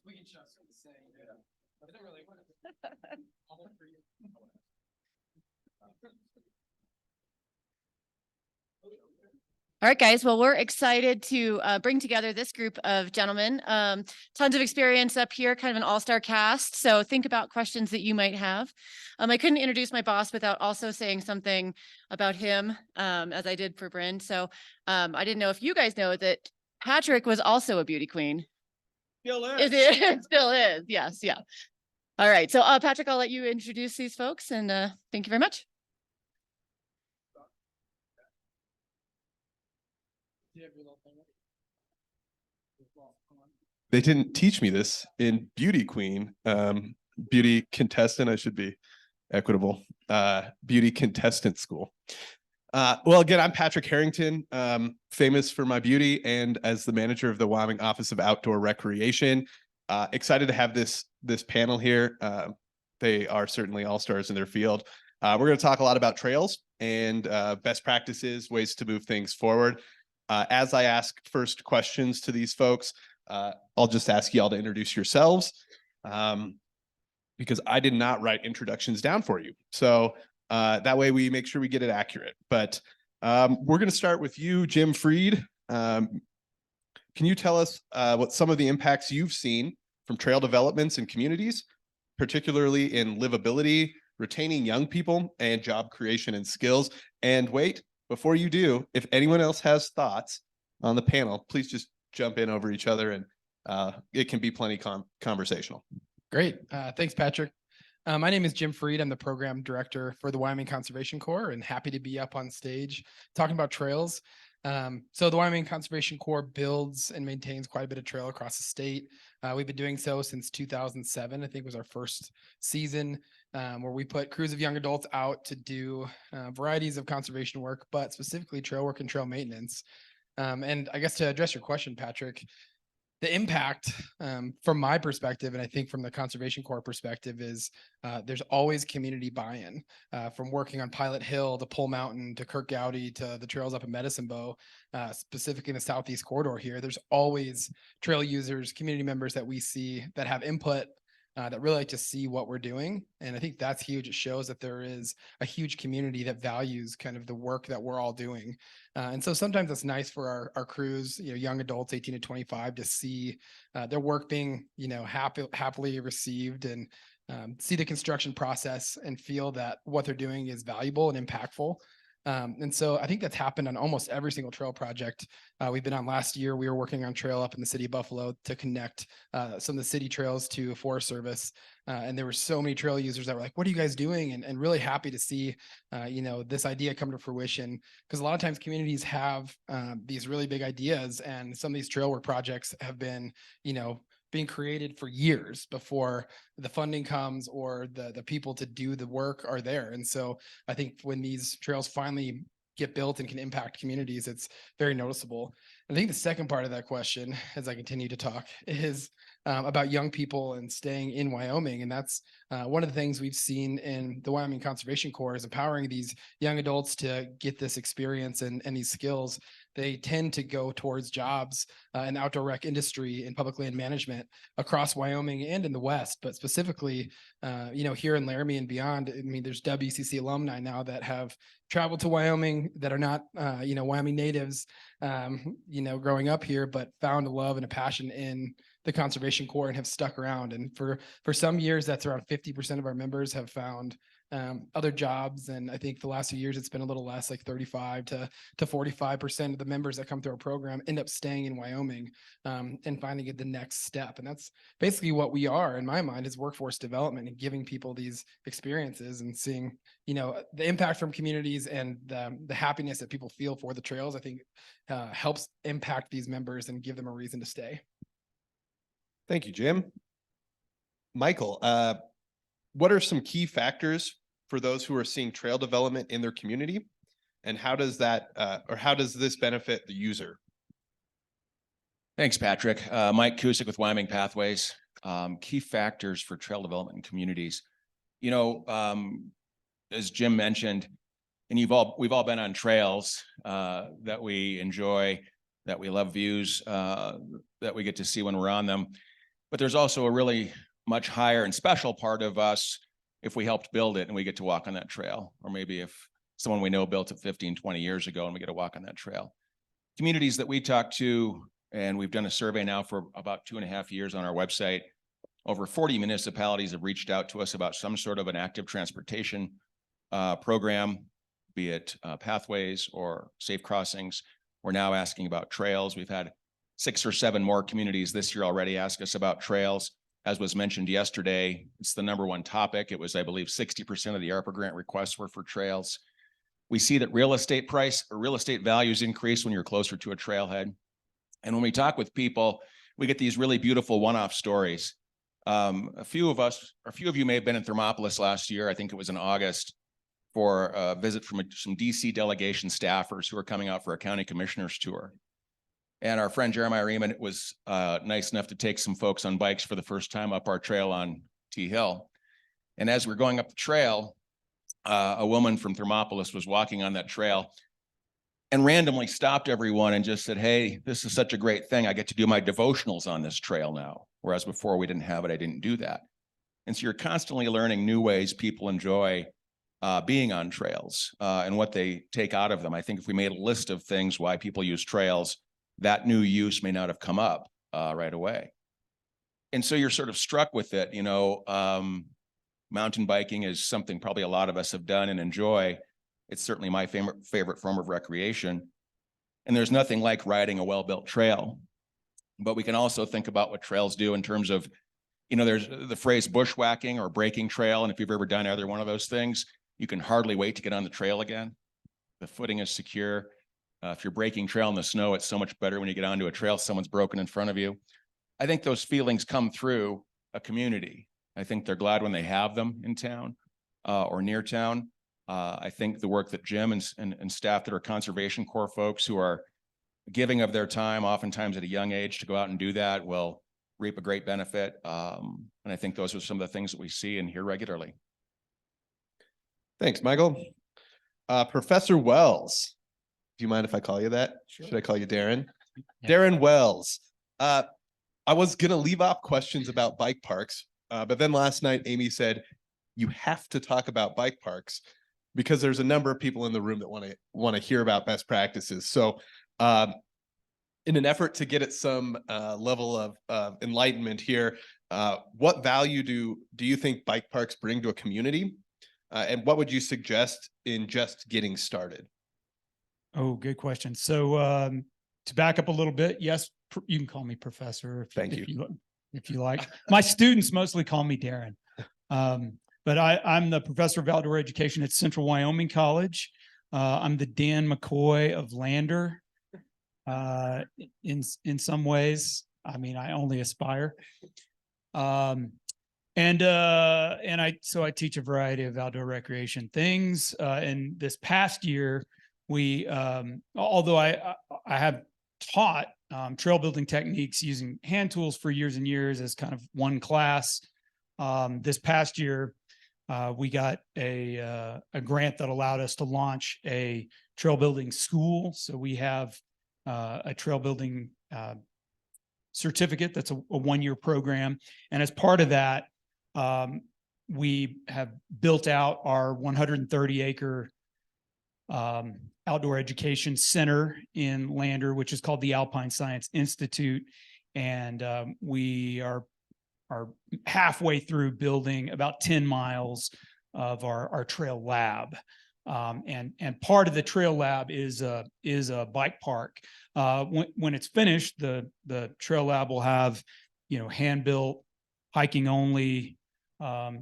We can just say, yeah. But I don't really want to. All for you. All right, guys. Well, we're excited to bring together this group of gentlemen. Tons of experience up here, kind of an all-star cast. So think about questions that you might have. I couldn't introduce my boss without also saying something about him, as I did for Bryn. So I didn't know if you guys know that Patrick was also a beauty queen. Still is. It still is. Yes. Yeah. All right. So Patrick, I'll let you introduce these folks, and thank you very much. They didn't teach me this in beauty queen, beauty contestant. I should be equitable. Beauty contestant school. Well, again, I'm Patrick Harrington, famous for my beauty and as the manager of the Wyoming Office of Outdoor Recreation. Excited to have this panel here. They are certainly all-stars in their field. We're going to talk a lot about trails and best practices, ways to move things forward. As I ask first questions to these folks, I'll just ask y'all to introduce yourselves, because I did not write introductions down for you. So that way we make sure we get it accurate. But we're going to start with you, Jim Freed. Can you tell us what some of the impacts you've seen from trail developments in communities, particularly in livability, retaining young people, and job creation and skills? And wait, before you do, if anyone else has thoughts on the panel, please just jump in over each other, and it can be plenty conversational. Great. Thanks, Patrick. My name is Jim Freed. I'm the program director for the Wyoming Conservation Corps, and happy to be up on stage talking about trails. So the Wyoming Conservation Corps builds and maintains quite a bit of trail across the state. We've been doing so since 2007, I think was our first season, where we put crews of young adults out to do varieties of conservation work, but specifically trail work and trail maintenance. And I guess to address your question, Patrick, the impact from my perspective, and I think from the Conservation Corps perspective, is there's always community buy-in, from working on Pilot Hill to Pole Mountain to Kirk Gowdy to the trails up in Medicine Bow, specifically in the Southeast corridor here. There's always trail users, community members that we see that have input, that really like to see what we're doing. And I think that's huge. It shows that there is a huge community that values kind of the work that we're all doing. And so sometimes it's nice for our crews, young adults, 18 to 25, to see their work being, happily received, and see the construction process and feel that what they're doing is valuable and impactful. And so I think that's happened on almost every single trail project we've been on. Last year, we were working on trail up in the city of Buffalo to connect some of the city trails to Forest Service. And there were so many trail users that were like, what are you guys doing? And really happy to see, this idea come to fruition, because a lot of times communities have these really big ideas, and some of these trail work projects have been, being created for years before the funding comes or the people to do the work are there. And so I think when these trails finally get built and can impact communities, it's very noticeable. I think the second part of that question, as I continue to talk, is about young people and staying in Wyoming. And that's one of the things we've seen in the Wyoming Conservation Corps, is empowering these young adults to get this experience and these skills. They tend to go towards jobs in the outdoor rec industry and public land management across Wyoming and in the West, but specifically, here in Laramie and beyond. I mean, there's WCC alumni now that have traveled to Wyoming that are not, Wyoming natives, growing up here, but found a love and a passion in the Conservation Corps and have stuck around. And for some years, that's around 50% of our members have found other jobs. And I think the last few years, it's been a little less, like 35 to 45% of the members that come through our program end up staying in Wyoming and finding it the next step. And that's basically what we are, in my mind, is workforce development and giving people these experiences and seeing, the impact from communities and the happiness that people feel for the trails. I think helps impact these members and give them a reason to stay. Thank you, Jim. Michael, what are some key factors for those who are seeing trail development in their community, and how does that, or how does this benefit the user? Thanks, Patrick. Mike Kusiek with Wyoming Pathways. Key factors for trail development in communities. As Jim mentioned, and we've all been on trails that we enjoy, that we love views that we get to see when we're on them. But there's also a really much higher and special part of us if we helped build it and we get to walk on that trail, or maybe if someone we know built it 15, 20 years ago and we get to walk on that trail. Communities that we talk to, and we've done a survey now for about 2.5 years on our website, over 40 municipalities have reached out to us about some sort of an active transportation program, be it pathways or safe crossings. We're now asking about trails. We've had 6 or 7 more communities this year already ask us about trails. As was mentioned yesterday, it's the #1 topic. It was, I believe, 60% of the ARPA grant requests were for trails. We see that real estate values increase when you're closer to a trailhead. And when we talk with people, we get these really beautiful one-off stories. A few of you may have been in Thermopolis last year. I think it was in August, for a visit from some DC delegation staffers who are coming out for a county commissioner's tour. And our friend Jeremiah Riemann was nice enough to take some folks on bikes for the first time up our trail on T Hill. And as we're going up the trail, a woman from Thermopolis was walking on that trail and randomly stopped everyone and just said, "Hey, this is such a great thing. I get to do my devotionals on this trail now. Whereas before we didn't have it, I didn't do that." And so you're constantly learning new ways people enjoy being on trails and what they take out of them. I think if we made a list of things why people use trails, that new use may not have come up right away. And so you're sort of struck with it. Mountain biking is something probably a lot of us have done and enjoy. It's certainly my favorite form of recreation. And there's nothing like riding a well-built trail. But we can also think about what trails do in terms of, there's the phrase bushwhacking or breaking trail. And if you've ever done either one of those things, you can hardly wait to get on the trail again. The footing is secure. If you're breaking trail in the snow, it's so much better when you get onto a trail, someone's broken in front of you. I think those feelings come through a community. I think they're glad when they have them in town or near town. I think the work that Jim and staff that are Conservation Corps folks who are giving of their time, oftentimes at a young age, to go out and do that will reap a great benefit. And I think those are some of the things that we see and hear regularly. Thanks, Michael. Professor Wells, do you mind if I call you that? Sure. Should I call you Darran? Yeah. Darran Wells. I was going to leave off questions about bike parks, but then last night, Amy said, you have to talk about bike parks because there's a number of people in the room that want to hear about best practices. So in an effort to get at some level of enlightenment here, what value do you think bike parks bring to a community? And what would you suggest in just getting started? Oh, good question. So to back up a little bit, yes, you can call me professor if you like. My students mostly call me Darran. But I'm the professor of outdoor education at Central Wyoming College. I'm the Dan McCoy of Lander. In some ways, I mean, I only aspire. And I teach a variety of outdoor recreation things. And this past year, we although I have taught trail building techniques using hand tools for years and years as kind of one class. This past year, we got a grant that allowed us to launch a trail building school. So we have a trail building certificate that's a 1-year program. And as part of that, we have built out our 130-acre outdoor education center in Lander, which is called the Alpine Science Institute. And we are halfway through building about 10 miles of our trail lab. And part of the trail lab is a bike park. When it's finished, the trail lab will have, hand-built, hiking only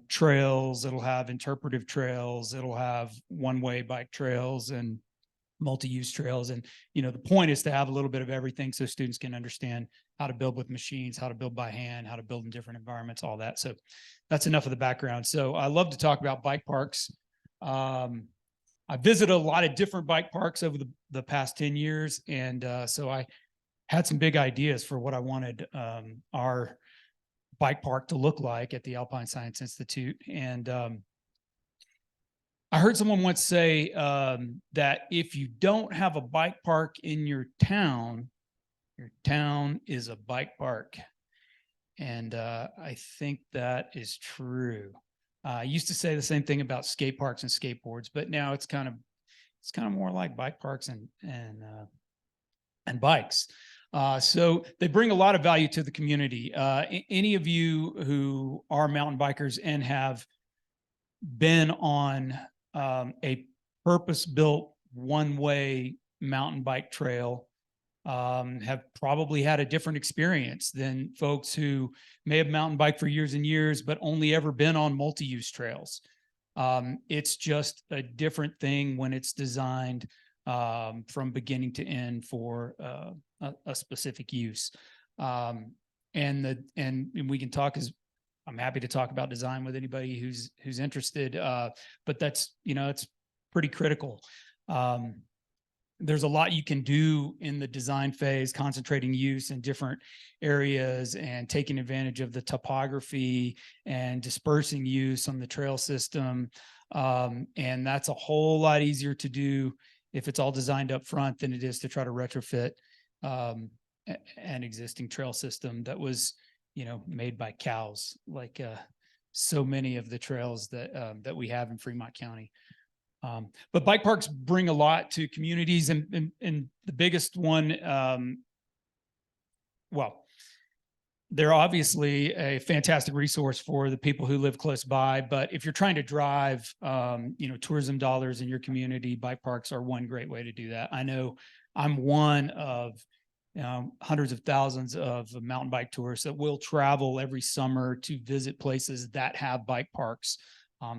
trails. It'll have interpretive trails. It'll have one-way bike trails and multi-use trails. And, the point is to have a little bit of everything so students can understand how to build with machines, how to build by hand, how to build in different environments, all that. So that's enough of the background. So I love to talk about bike parks. I visited a lot of different bike parks over the past 10 years. And so I had some big ideas for what I wanted our bike park to look like at the Alpine Science Institute. And I heard someone once say that if you don't have a bike park in your town is a bike park. And I think that is true. I used to say the same thing about skate parks and skateboards, but now it's kind of more like bike parks and bikes. So they bring a lot of value to the community. Any of you who are mountain bikers and have been on a purpose-built one-way mountain bike trail have probably had a different experience than folks who may have mountain biked for years and years, but only ever been on multi-use trails. It's just a different thing when it's designed from beginning to end for a specific use. And we can talk I'm happy to talk about design with anybody who's interested. But that's, it's pretty critical. There's a lot you can do in the design phase, concentrating use in different areas and taking advantage of the topography and dispersing use on the trail system. And that's a whole lot easier to do if it's all designed up front than it is to try to retrofit an existing trail system that was, made by cows, like so many of the trails that we have in Fremont County. But bike parks bring a lot to communities, and the biggest one, well, they're obviously a fantastic resource for the people who live close by. But if you're trying to drive, tourism dollars in your community, bike parks are one great way to do that. I know I'm one of hundreds of thousands of mountain bike tourists that will travel every summer to visit places that have bike parks.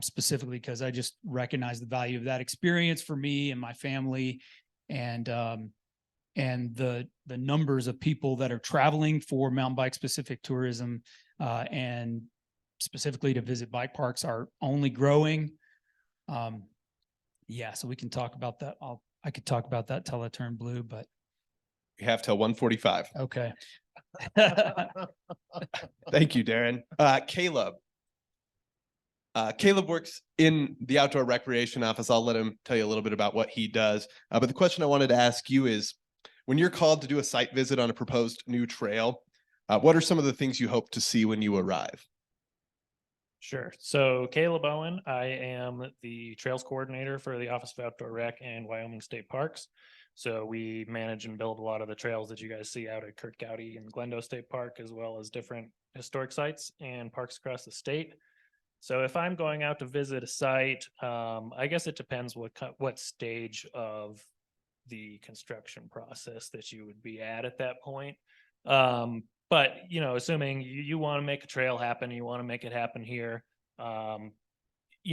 Specifically because I just recognize the value of that experience for me and my family, and the numbers of people that are traveling for mountain bike specific tourism and specifically to visit bike parks are only growing. So we can talk about that. I could talk about that till I turn blue, but We have till 1:45. Okay. Thank you, Darran. Caleb. Caleb works in the outdoor recreation office. I'll let him tell you a little bit about what he does. But the question I wanted to ask you is, when you're called to do a site visit on a proposed new trail, what are some of the things you hope to see when you arrive? Sure. So Caleb Owen, I am the trails coordinator for the Office of Outdoor Rec and Wyoming State Parks. So we manage and build a lot of the trails that you guys see out at Kurt Gowdy and Glendale State Park, as well as different historic sites and parks across the state. So if I'm going out to visit a site, I guess it depends what stage of the construction process that you would be at that point. But, assuming you want to make a trail happen, you want to make it happen here,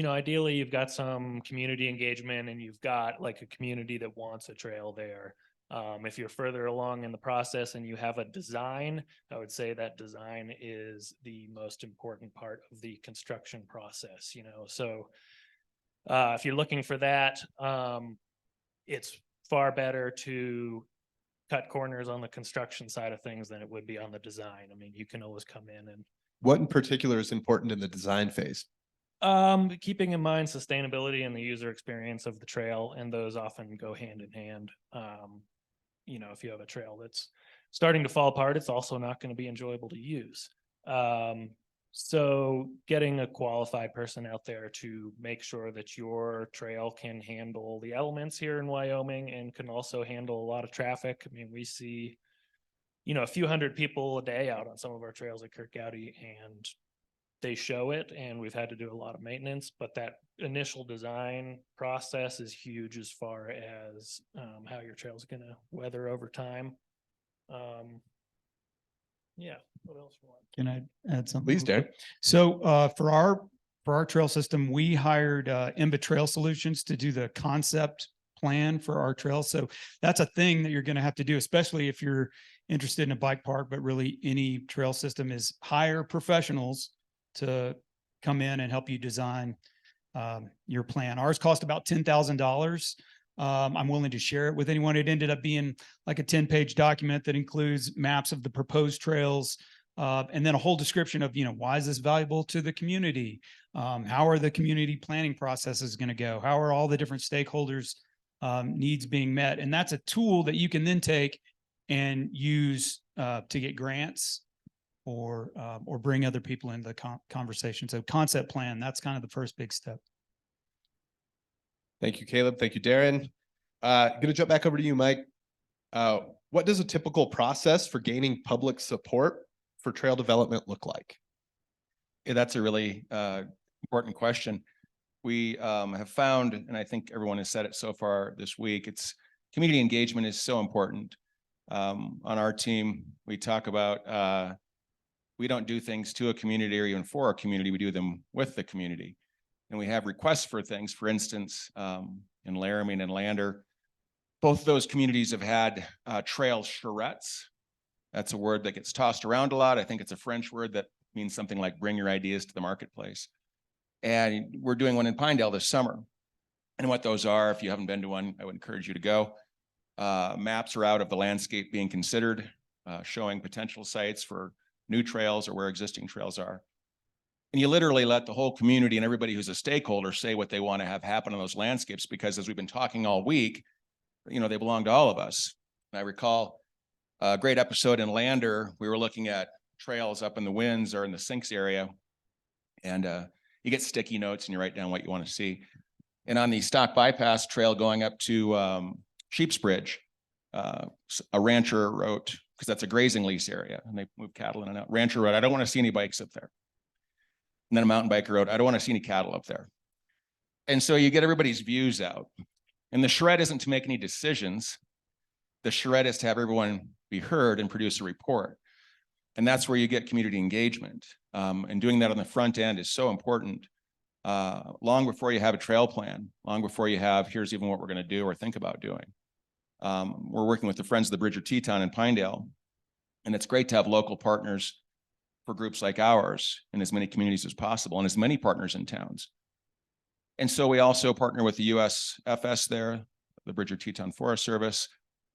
ideally you've got some community engagement and you've got like a community that wants a trail there. If you're further along in the process and you have a design, I would say that design is the most important part of the construction process, So if you're looking for that, it's far better to cut corners on the construction side of things than it would be on the design. I mean, you can always come in and. What in particular is important in the design phase? Keeping in mind sustainability and the user experience of the trail, and those often go hand in hand. If you have a trail that's starting to fall apart, it's also not going to be enjoyable to use. So getting a qualified person out there to make sure that your trail can handle the elements here in Wyoming and can also handle a lot of traffic. I mean, we see, a few hundred people a day out on some of our trails at Kurt Gowdy, and they show it, and we've had to do a lot of maintenance, but that initial design process is huge as far as how your trail is going to weather over time. What else? Can I add something? Please, Darran. So for our trail system, we hired IMBA Trail Solutions to do the concept plan for our trail. So that's a thing that you're going to have to do, especially if you're interested in a bike park, but really any trail system, is hire professionals to come in and help you design your plan. Ours cost about $10,000. I'm willing to share it with anyone. It ended up being like a 10-page document that includes maps of the proposed trails, and then a whole description of, why is this valuable to the community? How are the community planning processes going to go? How are all the different stakeholders' needs being met? And that's a tool that you can then take and use to get grants or bring other people into the conversation. So concept plan, that's kind of the first big step. Thank you, Caleb. Thank you, Darren. Going to jump back over to you, Mike. What does a typical process for gaining public support for trail development look like? Yeah, that's a really important question. We have found, and I think everyone has said it so far this week, it's community engagement is so important. On our team, we talk about we don't do things to a community or even for a community, we do them with the community. And we have requests for things, for instance, in Laramie and Lander, both of those communities have had trail charrettes. That's a word that gets tossed around a lot. I think it's a French word that means something like bring your ideas to the marketplace. And we're doing one in Pinedale this summer. And what those are, if you haven't been to one, I would encourage you to go. Maps are out of the landscape being considered, showing potential sites for new trails or where existing trails are. And you literally let the whole community and everybody who's a stakeholder say what they want to have happen on those landscapes, because as we've been talking all week, you know, they belong to all of us. And I recall a great episode in Lander. We were looking at trails up in the Winds or in the Sinks area, and you get sticky notes and you write down what you want to see. And on the Stock Bypass Trail going up to Sheep's Bridge, a rancher wrote, because that's a grazing lease area and they move cattle in and out. Rancher wrote, I don't want to see any bikes up there. And then a mountain biker wrote, I don't want to see any cattle up there. And so you get everybody's views out. And the charrette isn't to make any decisions. The charrette is to have everyone be heard and produce a report. And that's where you get community engagement. And doing that on the front end is so important. Long before you have a trail plan, long before you have, here's even what we're going to do or think about doing. We're working with the Friends of the Bridger Teton in Pinedale. And it's great to have local partners for groups like ours in as many communities as possible and as many partners in towns. And so we also partner with the USFS there, the Bridger Teton Forest Service,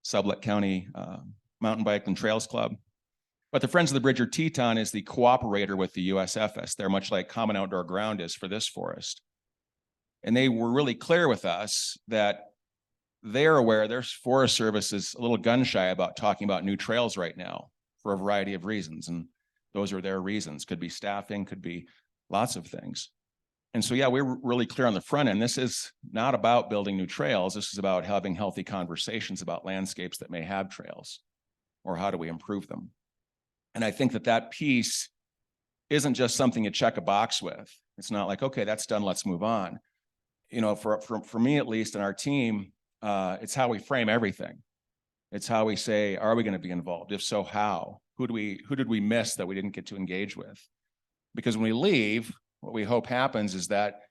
Sublette County Mountain Bike and Trails Club. But the Friends of the Bridger Teton is the cooperator with the USFS. They're much like Common Outdoor Ground is for this forest. And they were really clear with us that they're aware their Forest Service is a little gun shy about talking about new trails right now for a variety of reasons. And those are their reasons. Could be staffing, could be lots of things. And so, yeah, we're really clear on the front end. This is not about building new trails. This is about having healthy conversations about landscapes that may have trails, or how do we improve them. And I think that that piece isn't just something you check a box with. It's not like, okay, that's done, let's move on. You know, for me, at least, and our team, it's how we frame everything. It's how we say, are we going to be involved? If so, how? Who did we miss that we didn't get to engage with? Because when we leave, what we hope happens is that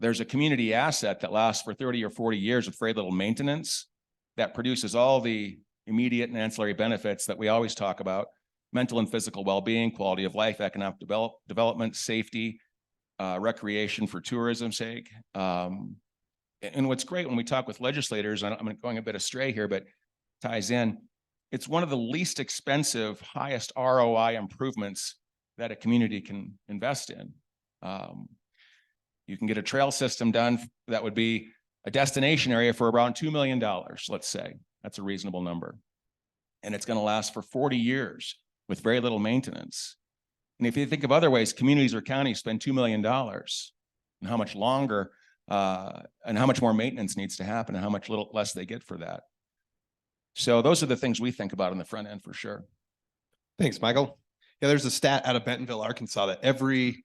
there's a community asset that lasts for 30 or 40 years with very little maintenance, that produces all the immediate and ancillary benefits that we always talk about: mental and physical well-being, quality of life, economic development, safety, recreation for tourism's sake. And what's great when we talk with legislators, and I'm going a bit astray here, but ties in, it's one of the least expensive, highest ROI improvements that a community can invest in. You can get a trail system done that would be a destination area for around $2 million, let's say. That's a reasonable number. And it's going to last for 40 years with very little maintenance. And if you think of other ways, communities or counties spend $2 million, and how much longer and how much more maintenance needs to happen and how much less they get for that. So those are the things we think about on the front end for sure. Thanks, Michael. Yeah, there's a stat out of Bentonville, Arkansas, that every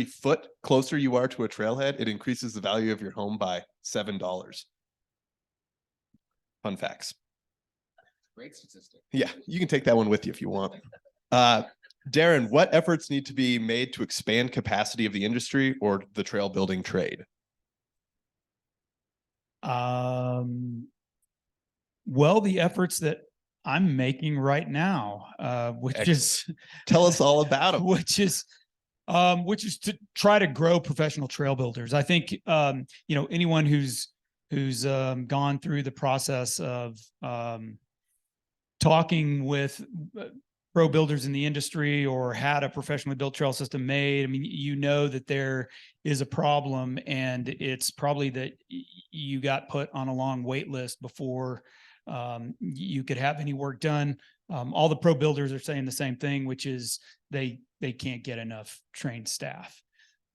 foot closer you are to a trailhead, it increases the value of your home by $7. Fun facts. Great statistic. Yeah, you can take that one with you if you want. Darren, what efforts need to be made to expand capacity of the industry or the trail building trade? Well, the efforts that I'm making right now, which is tell us all about them. Which is to try to grow professional trail builders. I think anyone who's gone through the process of talking with pro builders in the industry or had a professionally built trail system made, I mean, you know that there is a problem, and it's probably that you got put on a long wait list before you could have any work done. All the pro builders are saying the same thing, which is they can't get enough trained staff.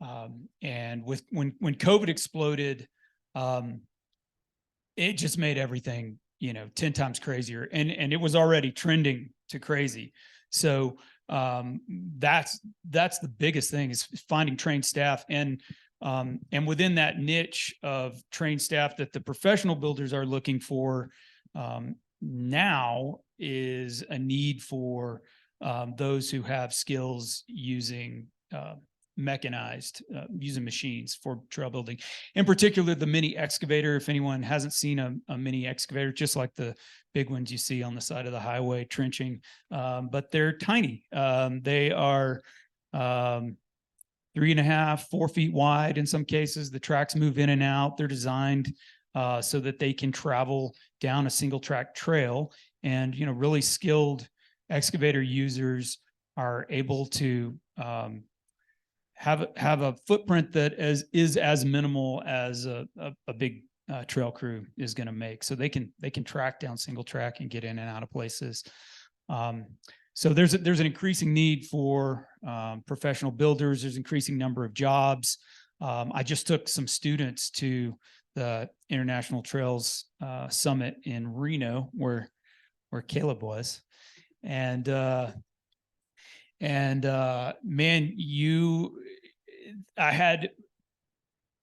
And when COVID exploded, it just made everything, 10 times crazier, and it was already trending to crazy. So that's the biggest thing, is finding trained staff, and within that niche of trained staff that the professional builders are looking for now is a need for those who have skills using mechanized, using machines for trail building. In particular, the mini excavator. If anyone hasn't seen a mini excavator, just like the big ones you see on the side of the highway trenching, but they're tiny. They are 3.5, 4 feet wide in some cases. The tracks move in and out. They're designed so that they can travel down a single track trail, and really skilled excavator users are able to have a footprint that is as minimal as a big trail crew is going to make. So they can track down single track and get in and out of places. So there's an increasing need for professional builders. There's increasing number of jobs. I just took some students to the International Trails Summit in Reno, where Caleb was, and man, I had,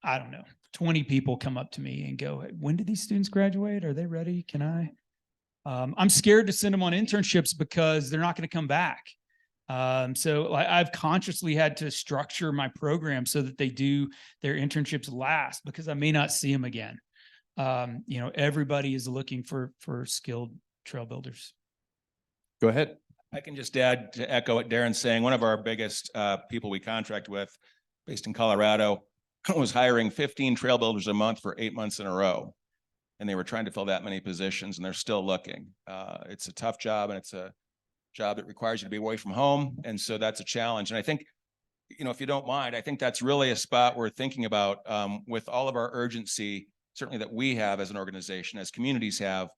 I don't know, 20 people come up to me and go, "When did these students graduate? Are they ready? Can I?" I'm scared to send them on internships because they're not going to come back. So I've consciously had to structure my program so that they do their internships last, because I may not see them again. Everybody is looking for skilled trail builders. Go ahead. I can just add, to echo what Darren's saying, one of our biggest people we contract with, based in Colorado, was hiring 15 trail builders a month for 8 months in a row. And they were trying to fill that many positions, and they're still looking. It's a tough job, and it's a job that requires you to be away from home. And so that's a challenge. And I think, if you don't mind, I think that's really a spot we're thinking about with all of our urgency, certainly that we have as an organization, as communities have.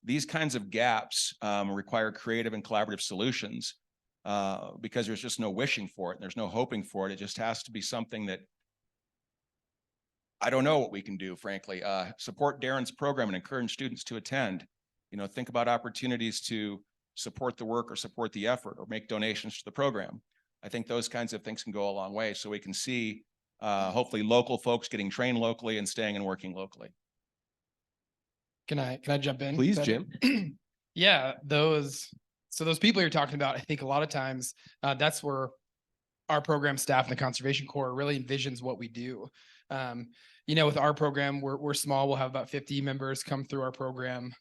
These kinds of gaps require creative and collaborative solutions because there's just no wishing for it, and there's no hoping for it. It just has to be something that, I don't know what we can do, frankly. Support Darren's program and encourage students to attend. Think about opportunities to support the work or support the effort or make donations to the program. I think those kinds of things can go a long way, so we can see hopefully local folks getting trained locally and staying and working locally. Can I jump in? Please, Jim. Yeah, those people you're talking about, I think a lot of times that's where our program staff in the Conservation Corps really envisions what we do. With our program, we're small. We'll have about 50 members come through our program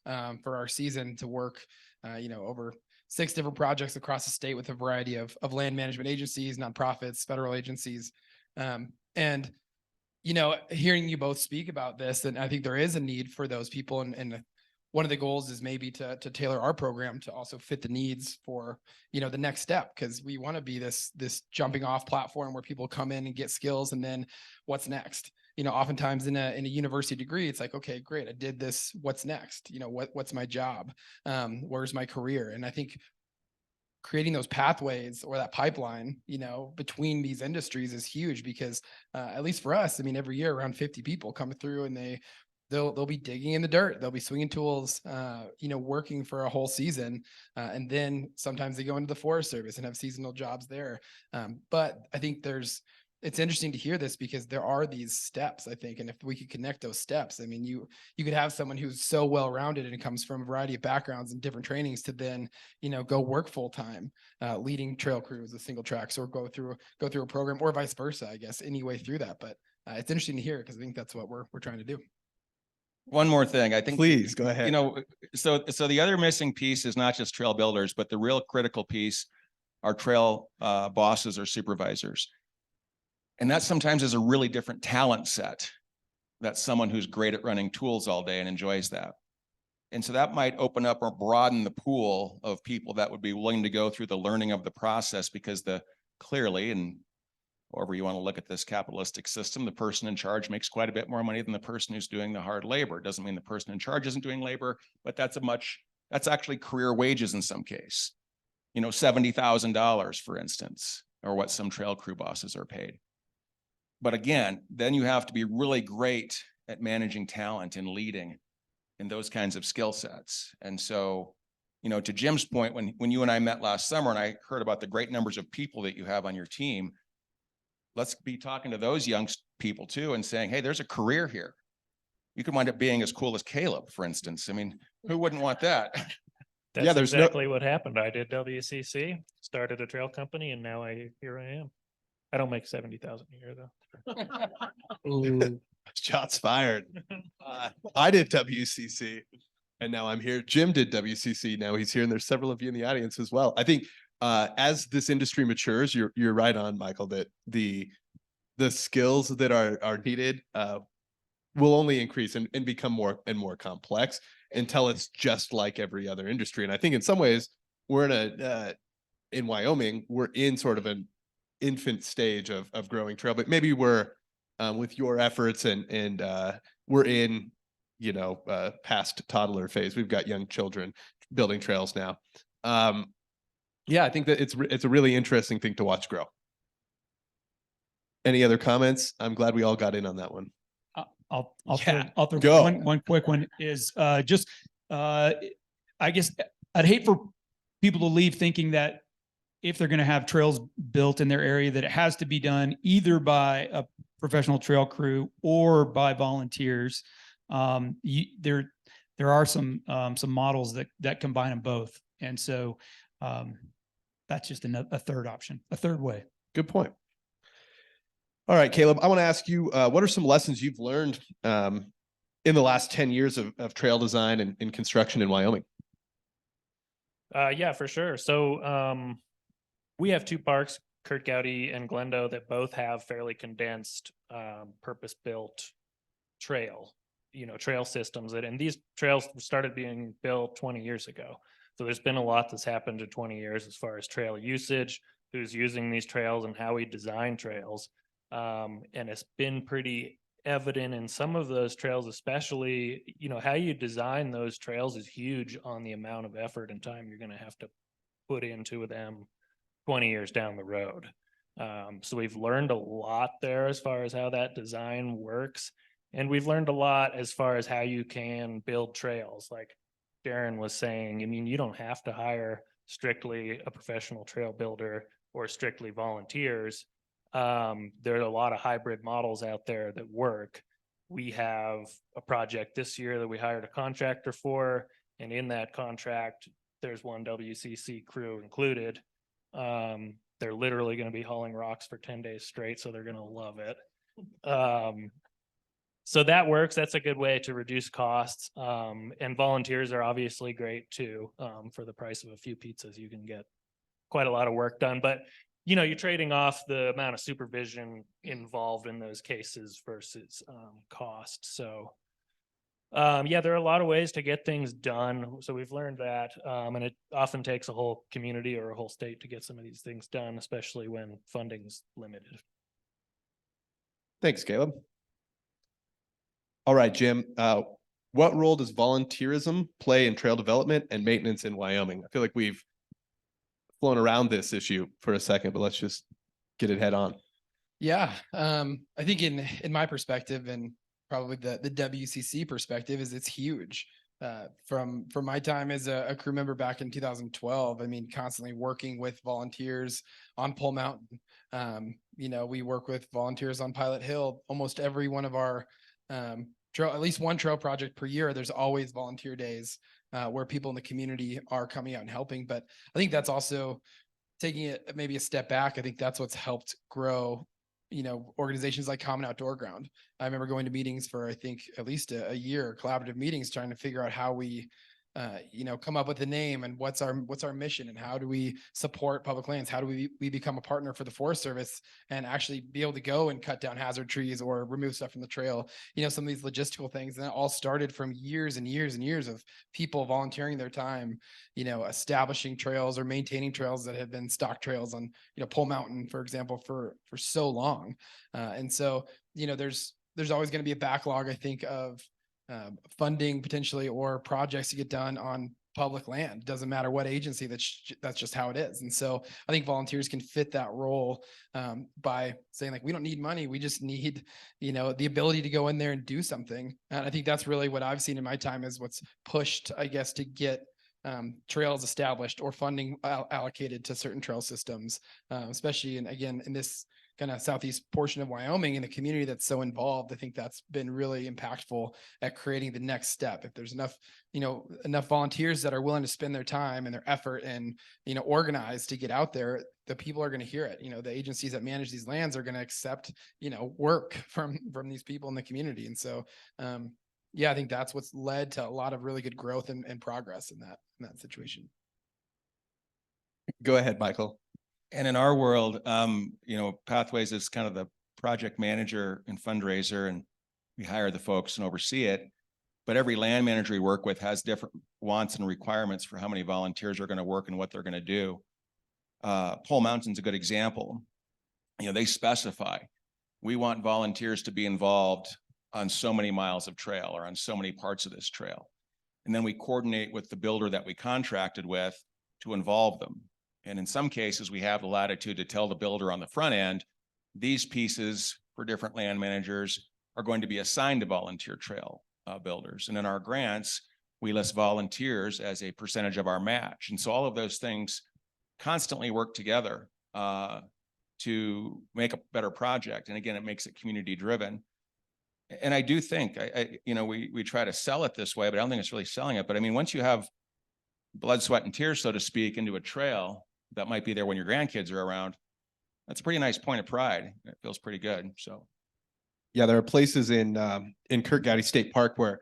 for our season to work, over 6 different projects across the state with a variety of land management agencies, nonprofits, federal agencies. And hearing you both speak about this, and I think there is a need for those people. And one of the goals is maybe to tailor our program to also fit the needs for, the next step, because we want to be this jumping off platform where people come in and get skills. And then what's next? Oftentimes in a university degree, it's like, okay, great, I did this. What's next? What's my job? Where's my career? And I think creating those pathways or that pipeline, between these industries is huge, because at least for us, every year around 50 people come through, and they'll be digging in the dirt. They'll be swinging tools, working for a whole season. And then sometimes they go into the Forest Service and have seasonal jobs there. But I think it's interesting to hear this, because there are these steps, I think. And if we could connect those steps, you could have someone who's so well-rounded and comes from a variety of backgrounds and different trainings to then, go work full-time, leading trail crews with single tracks, or go through a program, or vice versa, I guess, any way through that. But it's interesting to hear, because I think that's what we're trying to do. One more thing, I think. Please go ahead. So the other missing piece is not just trail builders, but the real critical piece are trail bosses or supervisors. And that sometimes is a really different talent set. That's someone who's great at running tools all day and enjoys that. And so that might open up or broaden the pool of people that would be willing to go through the learning of the process, because clearly, and However you want to look at this capitalistic system, the person in charge makes quite a bit more money than the person who's doing the hard labor. It doesn't mean the person in charge isn't doing labor, but that's actually career wages in some case. You know, $70,000, for instance, or what some trail crew bosses are paid. But again, then you have to be really great at managing talent and leading in those kinds of skill sets. And so, you know, to Jim's point, when you and I met last summer and I heard about the great numbers of people that you have on your team, let's be talking to those young people too and saying, hey, there's a career here. You could wind up being as cool as Caleb, for instance. I mean, who wouldn't want that? That's there's exactly what happened. I did WCC, started a trail company, and now here I am. I don't make 70,000 a year though. Shots fired. I did WCC and now I'm here. Jim did WCC. Now he's here, and there's several of you in the audience as well. I think as this industry matures, you're right on, Michael, that the skills that are needed will only increase and become more and more complex until it's just like every other industry. And I think in some ways we're in Wyoming, we're in sort of an infant stage of growing trail, but maybe we're with your efforts and we're in, past toddler phase. We've got young children building trails now. Yeah, I think that it's a really interesting thing to watch grow. Any other comments? I'm glad we all got in on that one. I'll throw Go. one quick one is I guess I'd hate for people to leave thinking that if they're going to have trails built in their area, that it has to be done either by a professional trail crew or by volunteers. There are some models that combine them both, and so that's just a third option, a third way. Good point. All right, Caleb, I want to ask you, what are some lessons you've learned in the last 10 years of trail design and construction in Wyoming? Yeah, for sure. So we have two parks, Kurt Gowdy and Glendo, that both have fairly condensed purpose-built trail systems. And these trails started being built 20 years ago. So there's been a lot that's happened in 20 years as far as trail usage, who's using these trails and how we design trails. And it's been pretty evident in some of those trails, especially, how you design those trails is huge on the amount of effort and time you're going to have to put into them 20 years down the road. So we've learned a lot there as far as how that design works. And we've learned a lot as far as how you can build trails. Like Darran was saying, you don't have to hire strictly a professional trail builder or strictly volunteers. There are a lot of hybrid models out there that work. We have a project this year that we hired a contractor for, and in that contract, there's one WCC crew included. They're literally going to be hauling rocks for 10 days straight, so they're going to love it. So that works. That's a good way to reduce costs. And volunteers are obviously great too. For the price of a few pizzas, you can get quite a lot of work done. But you're trading off the amount of supervision involved in those cases versus cost. So yeah, there are a lot of ways to get things done. So we've learned that. And it often takes a whole community or a whole state to get some of these things done, especially when funding's limited. Thanks, Caleb. All right, Jim, what role does volunteerism play in trail development and maintenance in Wyoming? I feel like we've flown around this issue for a second, but let's just get it head on. Yeah, I think in my perspective, and probably the WCC perspective, is it's huge. From my time as a crew member back in 2012, constantly working with volunteers on Pole Mountain. We work with volunteers on Pilot Hill. Almost every one of our trail, at least one trail project per year, there's always volunteer days where people in the community are coming out and helping. But I think that's also taking it maybe a step back. I think that's what's helped grow, organizations like Common Outdoor Ground. I remember going to meetings for, I think, at least a year, collaborative meetings, trying to figure out how we come up with a name and what's our mission and how do we support public lands? How do we become a partner for the Forest Service and actually be able to go and cut down hazard trees or remove stuff from the trail? Some of these logistical things, and it all started from years and years and years of people volunteering their time, establishing trails or maintaining trails that have been stock trails on, Pole Mountain, for example, for so long. And so, there's always going to be a backlog, I think, of funding potentially or projects to get done on public land. Doesn't matter what agency, that's just how it is. And so I think volunteers can fit that role by saying, like, we don't need money, we just need the ability to go in there and do something. And I think that's really what I've seen in my time is what's pushed, I guess, to get trails established or funding allocated to certain trail systems, especially in this kind of southeast portion of Wyoming and the community that's so involved. I think that's been really impactful at creating the next step. If there's enough volunteers that are willing to spend their time and their effort and, organize to get out there, the people are going to hear it. The agencies that manage these lands are going to accept, work from these people in the community. And so, I think that's what's led to a lot of really good growth and progress in that situation. Go ahead, Michael. And in our world, Pathways is kind of the project manager and fundraiser, and we hire the folks and oversee it. But every land manager we work with has different wants and requirements for how many volunteers are going to work and what they're going to do. Pole Mountain's a good example. They specify, we want volunteers to be involved on so many miles of trail or on so many parts of this trail. And then we coordinate with the builder that we contracted with to involve them. And in some cases, we have the latitude to tell the builder on the front end, these pieces for different land managers are going to be assigned to volunteer trail builders. And in our grants, we list volunteers as a percentage of our match. And so all of those things constantly work together to make a better project. And again, it makes it community driven. And I do think, we try to sell it this way, but I don't think it's really selling it. But I mean, once you have blood, sweat, and tears, so to speak, into a trail that might be there when your grandkids are around, that's a pretty nice point of pride. It feels pretty good. So, yeah, there are places in Kurt Gowdy State Park where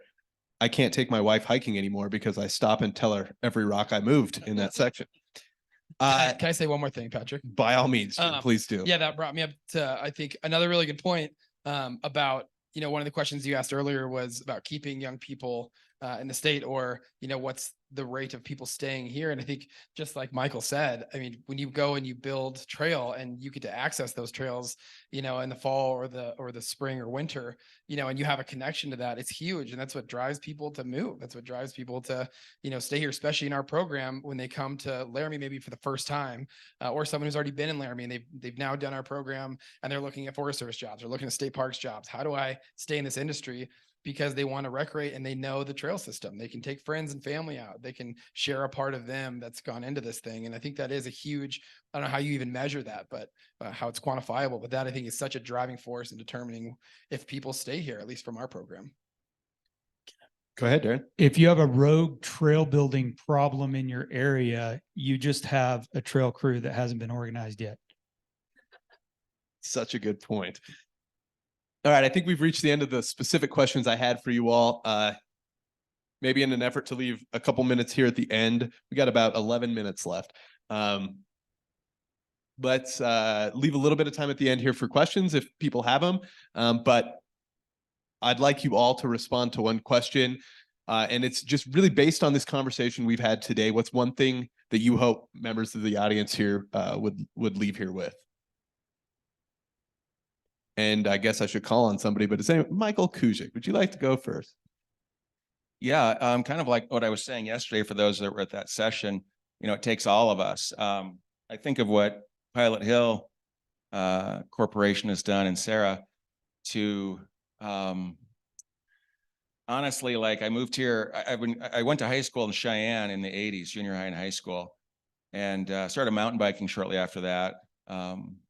I can't take my wife hiking anymore because I stop and tell her every rock I moved in that section. Can I say one more thing, Patrick? By all means, please do. Yeah, that brought me up to, I think, another really good point about, one of the questions you asked earlier was about keeping young people in the state, or, what's the rate of people staying here. And I think just like Michael said, I mean, when you go and you build trail and you get to access those trails, in the fall or the spring or winter, and you have a connection to that, it's huge. And that's what drives people to move. That's what drives people to, stay here, especially in our program when they come to Laramie, maybe for the first time, or someone who's already been in Laramie and they've now done our program and they're looking at Forest Service jobs or looking at state parks jobs. How do I stay in this industry? Because they want to recreate and they know the trail system. They can take friends and family out. They can share a part of them that's gone into this thing. And I think that is a huge, I don't know how you even measure that, but how it's quantifiable. But that I think is such a driving force in determining if people stay here, at least from our program. Go ahead, Darran. If you have a rogue trail building problem in your area, you just have a trail crew that hasn't been organized yet. Such a good point. All right, I think we've reached the end of the specific questions I had for you all. Maybe in an effort to leave a couple minutes here at the end, we got about 11 minutes left. Let's leave a little bit of time at the end here for questions if people have them. But I'd like you all to respond to one question. And it's just really based on this conversation we've had today. What's one thing that you hope members of the audience here would leave here with? And I guess I should call on somebody, but it's Michael Kusiek. Would you like to go first? Yeah, kind of like what I was saying yesterday for those that were at that session, it takes all of us. I think of what Pilot Hill Corporation has done and Sarah to honestly, like I moved here, I went to high school in Cheyenne in the 80s, junior high and high school, and started mountain biking shortly after that.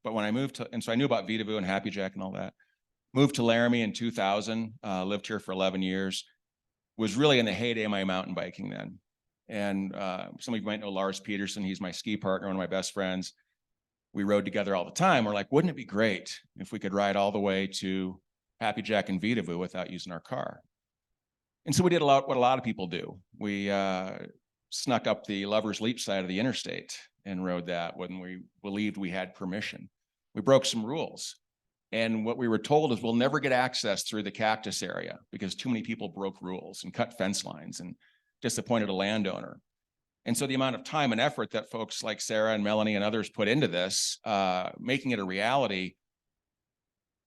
But when I moved to, and so I knew about Vitavu and Happy Jack and all that, moved to Laramie in 2000, lived here for 11 years, was really in the heyday of my mountain biking then. And some of you might know Lars Peterson. He's my ski partner, one of my best friends. We rode together all the time. We're like, wouldn't it be great if we could ride all the way to Happy Jack and Vitavu without using our car? And so we did what a lot of people do. We snuck up the Lover's Leap side of the interstate and rode that when we believed we had permission. We broke some rules. And what we were told is we'll never get access through the cactus area because too many people broke rules and cut fence lines and disappointed a landowner. And so the amount of time and effort that folks like Sarah and Melanie and others put into this, making it a reality,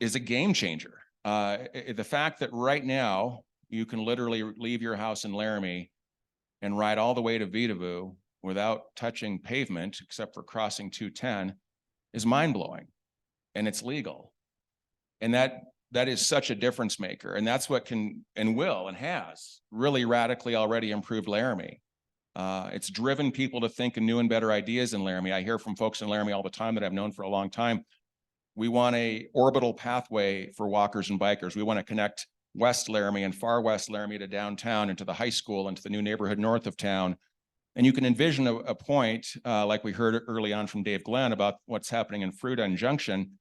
is a game changer. The fact that right now you can literally leave your house in Laramie and ride all the way to Vidavoo without touching pavement, except for crossing 210, is mind-blowing, and it's legal. And that is such a difference maker. And that's what can and will and has really radically already improved Laramie. It's driven people to think of new and better ideas in Laramie. I hear from folks in Laramie all the time that I've known for a long time. We want a orbital pathway for walkers and bikers. We want to connect West Laramie and far West Laramie to downtown and to the high school and to the new neighborhood north of town. And you can envision a point, like we heard early on from Dave Glenn about what's happening in Fruita Junction,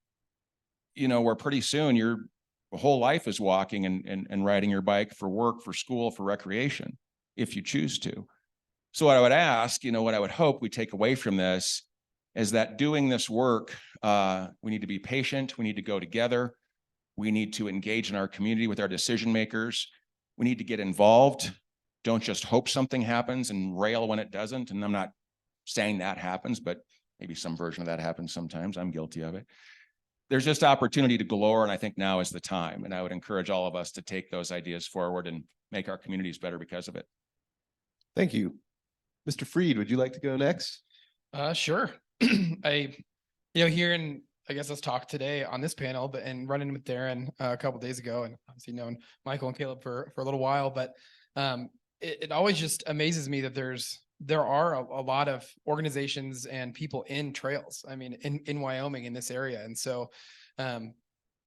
where pretty soon your whole life is walking and riding your bike for work, for school, for recreation, if you choose to. So what I would ask, what I would hope we take away from this is that doing this work, we need to be patient. We need to go together. We need to engage in our community with our decision makers. We need to get involved. Don't just hope something happens and rail when it doesn't. And I'm not saying that happens, but maybe some version of that happens sometimes. I'm guilty of it. There's just opportunity to galore, and I think now is the time. And I would encourage all of us to take those ideas forward and make our communities better because of it. Thank you. Mr. Freed, would you like to go next? Sure. Hearing, I guess, us talk today on this panel, and running with Darran a couple of days ago, and obviously known Michael and Caleb for a little while, but it always just amazes me that there are a lot of organizations and people in trails. I mean, in Wyoming, in this area. And so,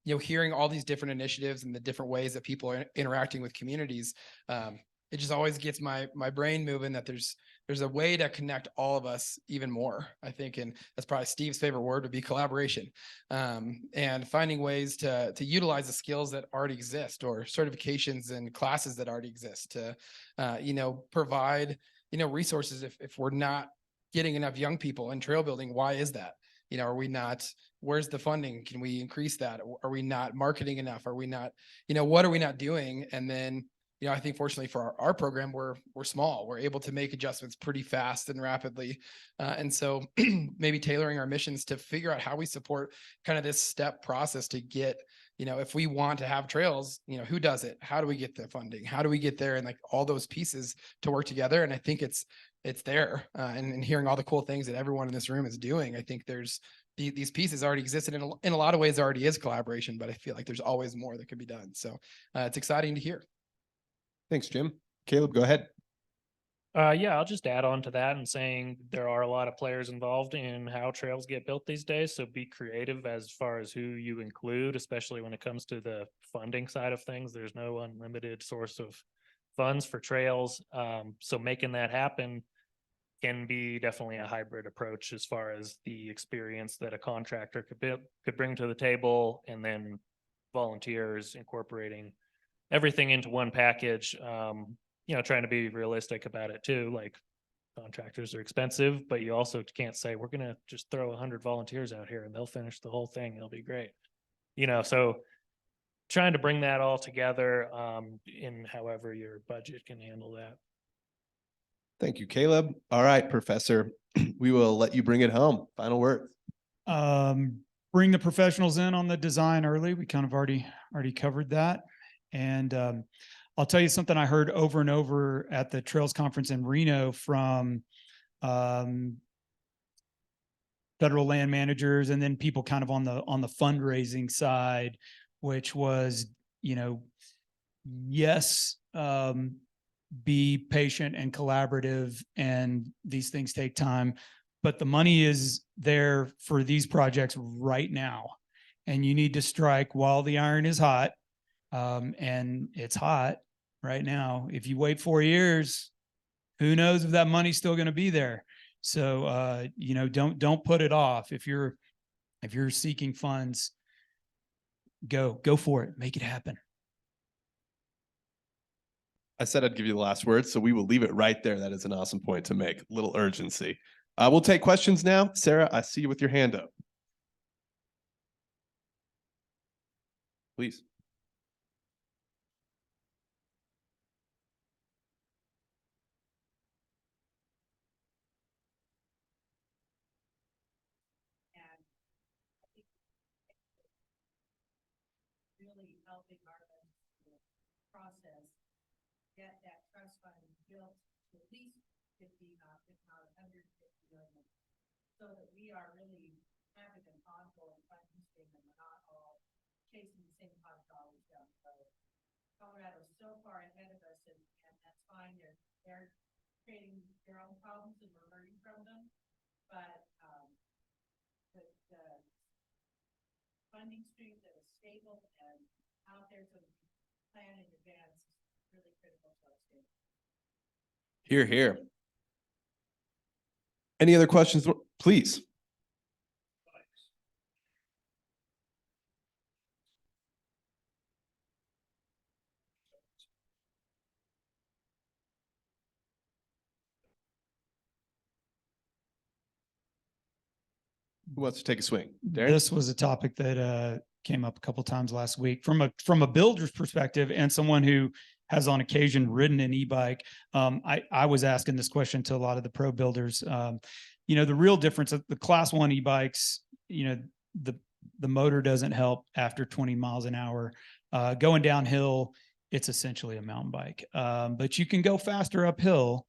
hearing all these different initiatives and the different ways that people are interacting with communities, it just always gets my brain moving that there's a way to connect all of us even more, I think. And that's probably Steve's favorite word, would be collaboration, and finding ways to utilize the skills that already exist, or certifications and classes that already exist, to, provide, resources. If we're not getting enough young people in trail building, why is that? Are we not, where's the funding? Can we increase that? Are we not marketing enough? Are we not, what are we not doing? And then, I think fortunately for our program, we're small. We're able to make adjustments pretty fast and rapidly. And so maybe tailoring our missions to figure out how we support kind of this step process to get, if we want to have trails, who does it? How do we get the funding? How do we get there? And like all those pieces to work together. And I think it's there. And hearing all the cool things that everyone in this room is doing, I think there's these pieces already existed in a lot of ways. There already is collaboration, but I feel like there's always more that could be done. So it's exciting to hear. Thanks, Jim. Caleb, go ahead. Yeah, I'll just add on to that and saying there are a lot of players involved in how trails get built these days. So be creative as far as who you include, especially when it comes to the funding side of things. There's no unlimited source of funds for trails. So making that happen can be definitely a hybrid approach as far as the experience that a contractor could bring to the table, and then volunteers incorporating everything into one package. Trying to be realistic about it too. Like, contractors are expensive, but you also can't say we're going to just throw 100 volunteers out here and they'll finish the whole thing. It'll be great. So trying to bring that all together in however your budget can handle that. Thank you, Caleb. All right, Professor, we will let you bring it home. Final word. Bring the professionals in on the design early. We kind of already covered that. And I'll tell you something I heard over and over at the Trails Conference in Reno from federal land managers, and then people kind of on the fundraising side, which was, yes, be patient and collaborative, and these things take time, but the money is there for these projects right now, and you need to strike while the iron is hot. And it's hot right now. If you wait 4 years, who knows if that money's still going to be there. So, don't put it off. If you're seeking funds, go for it, make it happen. I said I'd give you the last word, so we will leave it right there. That is an awesome point to make. Little urgency. We'll take questions now. Sarah, I see you with your hand up. Please. Really helping our process get that trust fund built to at least 50, if not 150 million, so that we are really having an ongoing funding stream and we're not all chasing the same $5 down the road. Colorado's so far ahead of us, and that's fine. They're creating their own problems and we're learning from them, but the funding stream that is stable and out there so that we plan in advance is really critical to our state. Hear, hear. Any other questions? Please. Who wants to take a swing? Darran? This was a topic that came up a couple times last week from a builder's perspective and someone who has on occasion ridden an e-bike. I was asking this question to a lot of the pro builders. You know, the real difference of the class 1 e-bikes, you know, the motor doesn't help after 20 miles an hour. Going downhill, it's essentially a mountain bike, but you can go faster uphill.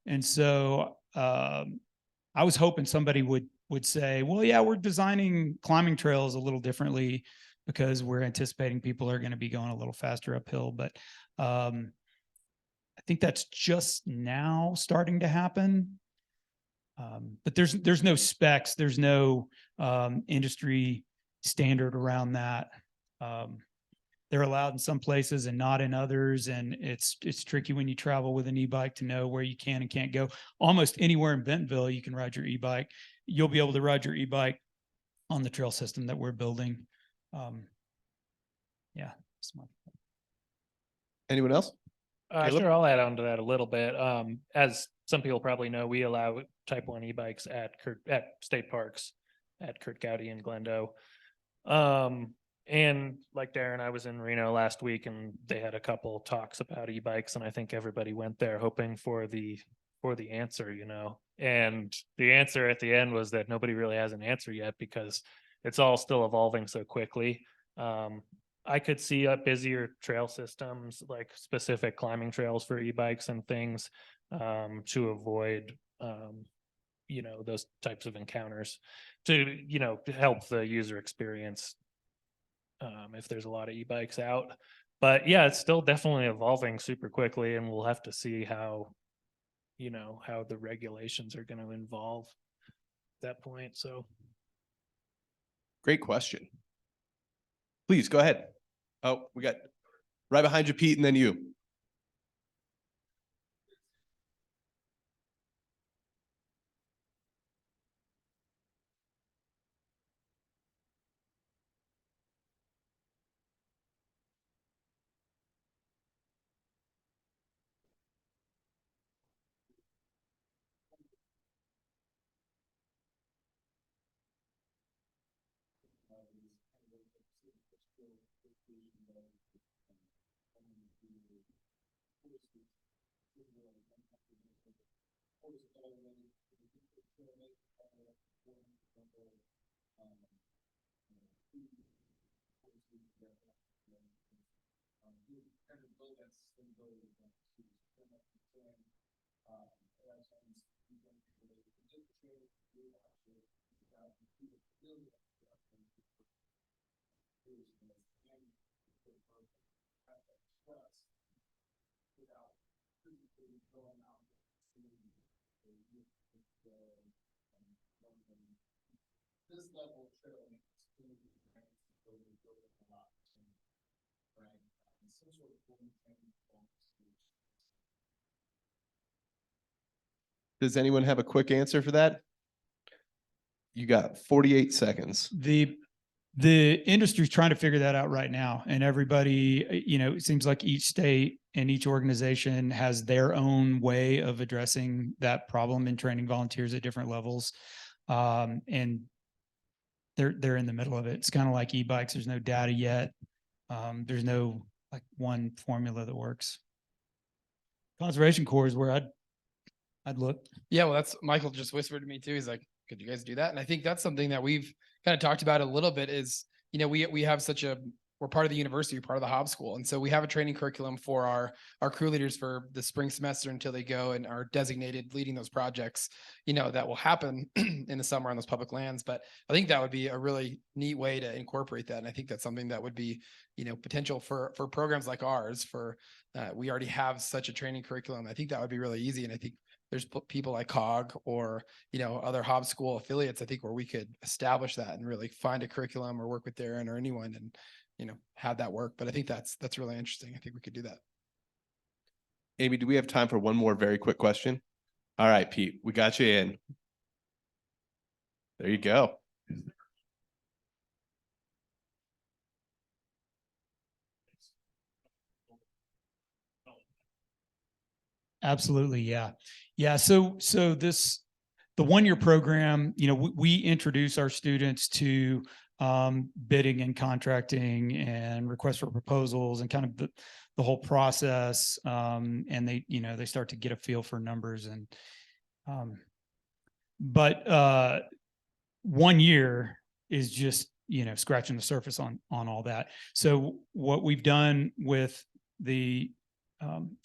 And so I was hoping somebody would say, well, yeah, we're designing climbing trails a little differently because we're anticipating people are going to be going a little faster uphill. But I think that's just now starting to happen. But there's no specs, there's no industry standard around that. They're allowed in some places and not in others, and it's tricky when you travel with an e-bike to know where you can and can't go. Almost anywhere in Bentonville you can ride your e-bike. You'll be able to ride your e-bike on the trail system that we're building. Yeah. Anyone else? Sure, I'll add on to that a little bit. As some people probably know, we allow type 1 e-bikes at state parks at Kurt Gowdy and Glendo. And like Darran, I was in Reno last week and they had a couple talks about e-bikes, and I think everybody went there hoping for the answer, you know. And the answer at the end was that nobody really has an answer yet because it's all still evolving so quickly. I could see busier trail systems, like specific climbing trails for e-bikes and things, to avoid, you know, those types of encounters, to, you know, to help the user experience if there's a lot of e-bikes out. But yeah, it's still definitely evolving super quickly, and we'll have to see how, you know, how the regulations are going to involve at that point. So Great question. Please go ahead. Oh, we got right behind you, Pete, and then you. Does anyone have a quick answer for that? You got 48 seconds. The industry's trying to figure that out right now, and everybody, you know, it seems like each state and each organization has their own way of addressing that problem and training volunteers at different levels. And they're in the middle of it. It's kind of like e-bikes. There's no data yet. There's no like one formula that works. Conservation Corps is where I'd look. Yeah, well, that's Michael just whispered to me too. He's like, could you guys do that? And I think that's something that we've kind of talked about a little bit is, you know, we have we're part of the university, part of the Hobbs School. And so we have a training curriculum for our crew leaders for the spring semester until they go and are designated leading those projects, you know, that will happen in the summer on those public lands. But I think that would be a really neat way to incorporate that. And I think that's something that would be, you know, potential for programs like ours we already have such a training curriculum. I think that would be really easy. And I think there's people like COG or, you know, other Hobbs School affiliates, I think, where we could establish that and really find a curriculum or work with Darran or anyone and, you know, have that work. But I think that's really interesting. I think we could do that. Amy, do we have time for one more very quick question? All right, Pete, we got you in. There you go. Absolutely. Yeah. Yeah. So the 1-year program, you know, we introduce our students to bidding and contracting and requests for proposals and kind of the whole process. And they, you know, they start to get a feel for numbers and, but 1 year is just, you know, scratching the surface on all that. So what we've done with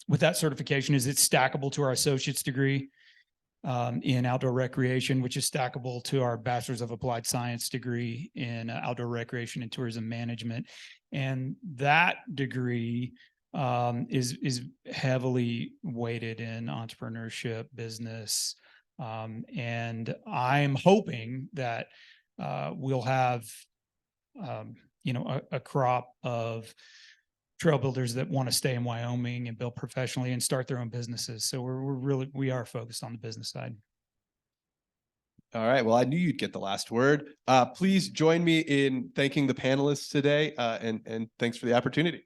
that certification is it's stackable to our associate's degree in outdoor recreation, which is stackable to our bachelor's of applied science degree in outdoor recreation and tourism management. And that degree is heavily weighted in entrepreneurship, business. And I'm hoping that we'll have, you know, a crop of trail builders that want to stay in Wyoming and build professionally and start their own businesses. So we are focused on the business side. All right. Well, I knew you'd get the last word. Please join me in thanking the panelists today, and thanks for the opportunity.